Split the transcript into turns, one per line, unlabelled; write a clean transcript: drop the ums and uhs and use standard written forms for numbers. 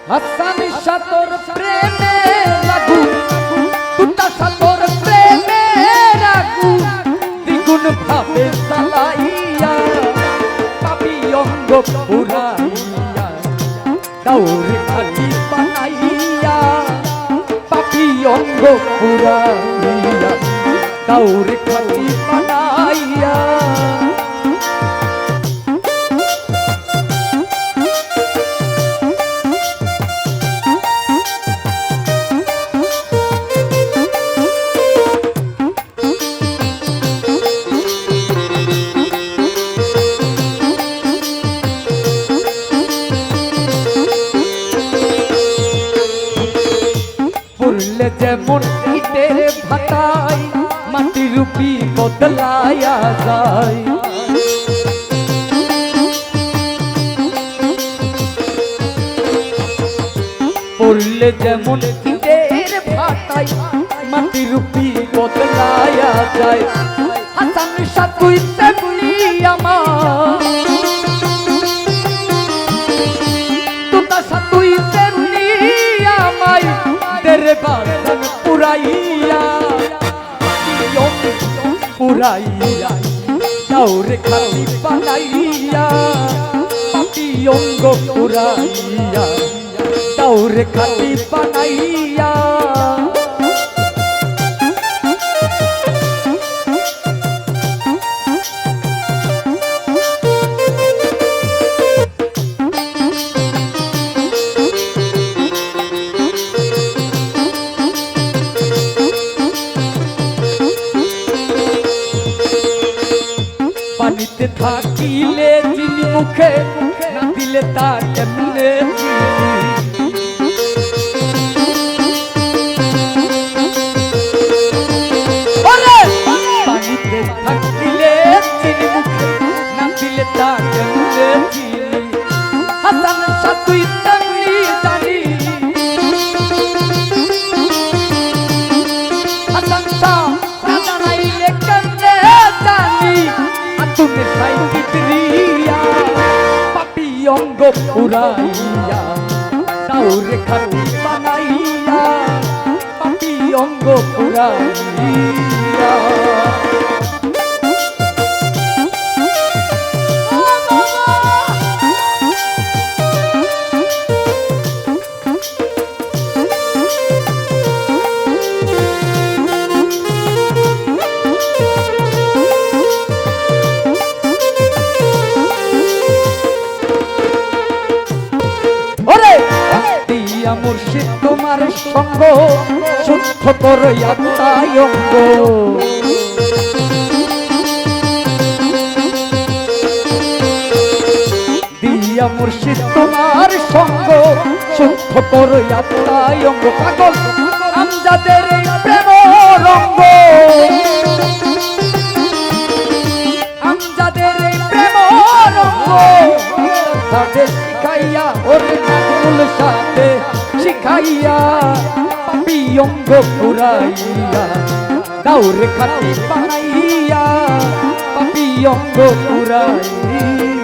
হাসান সাতর প্রেমে লাগু দুটা সাতর প্রেমে লাগু দ্বিগুণ ভাবে জ্বালাইয়া পাবি অঙ্গ পুরাইয়া দাউরে খালি বানাইয়া পাবি অঙ্গ পুরাইয়া দাউরে খালি বানাইয়া পুরলে যেমন ইটের ভাটায় মাটির রূপী বদলায়া যায় পুরলে যেমন ইটের ভাটায় মাটির রূপী বদলায়া যায় হাসান শাহ তুই তেমনি আমার তুতা শাহ তুই তেমনি আমায় তেরে বাসন পুরাইয়া পুরাইয়া দাউরে খালি বানাইয়া পাপি অঙ্গ পুরাইয়া দাউরে খালি বানাইয়া পানিতে থাকিলে চিনি মুখে না দিলে তা কেমনে পানিতে থাকিলে চিনি মুখে না দিলে তা কেমনে হাসান শাহ তুই তেমনি জানি হাসান শাহ না জানাইলে কেমনে জানি তুমি সাইকিত্রিয়া পাপি অঙ্গ পুরাইয়া দাউরে খালি বানাইয়া পাপি অঙ্গ পুরাইয়া মুর্শিদ তোমার সঙ্গ শুদ্ধ করে আত্মায় অঙ্গ দিয়া মুর্শিদ তোমার সঙ্গ শুদ্ধ করে আত্মায় অঙ্গ পাগল আমজাদের প্রেম রঙ্গ আমজাদের প্রেম রঙ্গ তাদের শিখাইয়া ওরে নাজমুল সাথে শিখাইয়া পাপি অঙ্গ পুরাইয়া দাউরে খালি বানাইয়া পাপি অঙ্গ পুরাইয়া